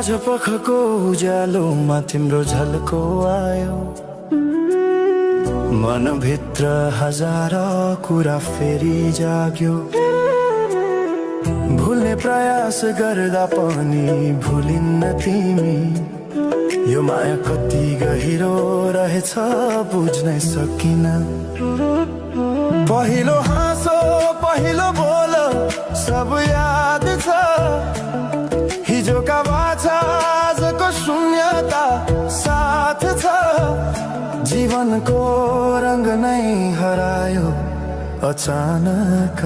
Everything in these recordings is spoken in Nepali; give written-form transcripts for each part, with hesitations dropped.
साँझपखको उज्यालोमा तिम्रो झल्को आयो, मनभित्र हजार कुरा फेरि जाग्यो। भुल्ने प्रयास गर्दा पनि भुलिन्न तिमी, यो माया कति गहिरो रहेछ बुझ्नै सकिन। पहिलो हाँसो पहिलो बोल सब याद छ, हिजोका बाछा आजको शून्यता साथ छ। जीवनको रंग नै हरायो अचानक,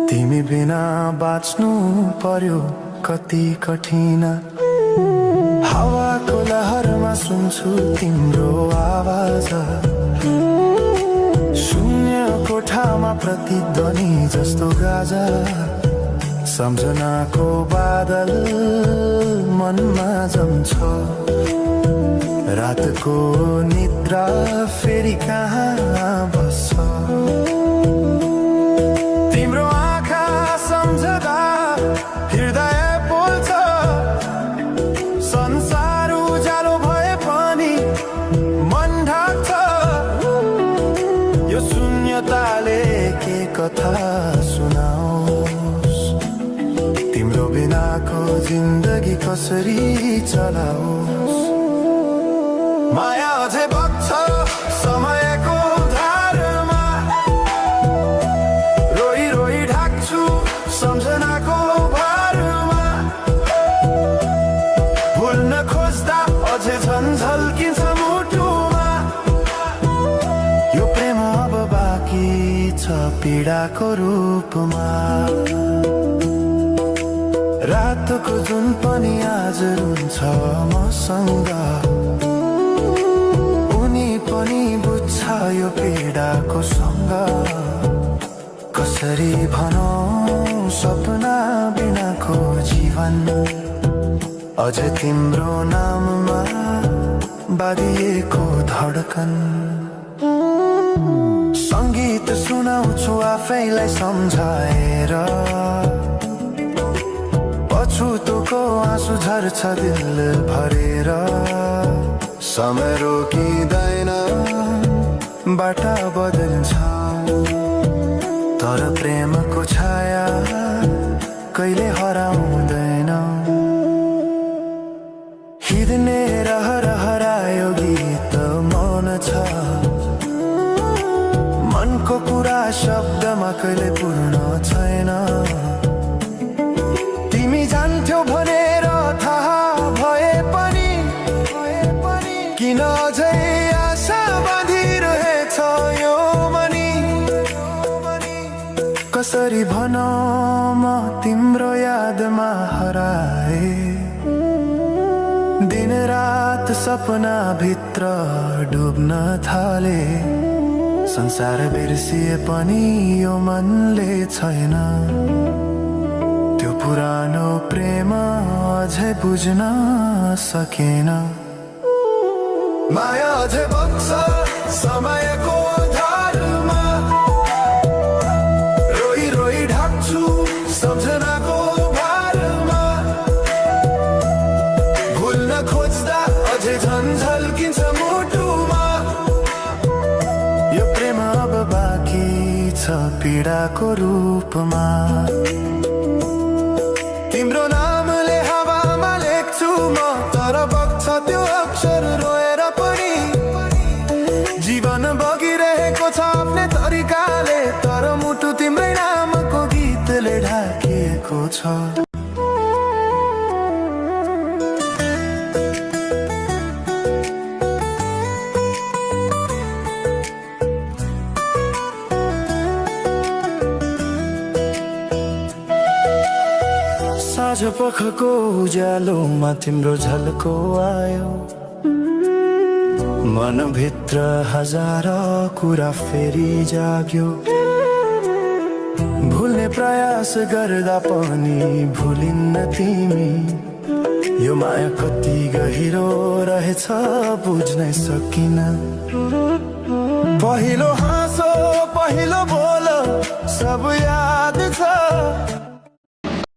तिमी बिना बाँच्नु पर्यो कति कठिन। हावाको लहरमा सुन्छु तिम्रो आवाज, शून्य कोठामा प्रतिध्वनि जस्तो गाजा। सम्झनाको बादल मनमा जम्छ, रातको निद्रा फेरि कहाँ बस्छ। तिम्रो आँखा सम्झदा हृदय पोल्छ, संसार उज्यालो भए पनि मन ढाक्छ। यो शून्यताले के कथा सुनाओस्, तिम्रो बिनाको जिन्दगी कसरी चलाओस्। माया अझै बग्छ समयको धारमा, रोई रोई ढाक्छु सम्झनाको भारमा। भुल्न खोज्दा अझै झन् झल्किन्छ मुटुमा, यो प्रेम अब बाँकी छ पीडाको रूपमा। रातको जुन पनि आज रुन्छ मसँग, उनी पनि बुझ्छ यो पीडाको सँग। कसरी भनौं सपना बिनाको जीवन, अझ तिम्रो नाममा बाँधिएको धडकन। संगीत सुनाउँछु आफैलाई सम्झाएर, पछुतोको आँसु झर्छ दिल भरेर। समय रोकिँदैन बाटा बदल्छ, तर प्रेमको छाया कहिले हराउँदैन। हिँड्ने रहर हरायो गीत मौन छ, मनको कुरा शब्दमा कहिले पूर्ण छैन। तिमी जान्थ्यौ भनेर थाहा भए पनि किन अझै आशा बाँधिरहेछ यो मनी। कसरी भनौं म तिम्रो यादमा हराए, दिन रात सपना भित्र डुब्न थाले। संसार बिर्सिए पनि यो मनले छैन, त्यो पुरानो प्रेम अझै बुझ्न सकेन। माया अझै बग्छ समयको धारमा, रोई रोई ढाक्छु सम्झनाको भारमा। भुल्न खोज्दा अझै झन् झल्किन्छ मुटुमा, यो प्रेम अब बाँकी छ पीडाको रूपमा। तिम्रो नामले हावामा लेख्छु म, तर बग्छ त्यो अक्षर रोएर पनि। जीवन बगिरहेको छ आफ्नै तरिकाले, तर मुटु तिम्रै नामको गीतले ढाकिएको छ। साँझपखको उज्यालोमा तिम्रो झल्को आयो, मनभित्र हजार कुरा फेरि जाग्यो। भुल्ने प्रयास गर्दा पनि भुलिन्न तिमी, यो माया कति गहिरो रहेछ बुझ्नै सकिन। पहिलो हाँसो पहिलो बोल सब याद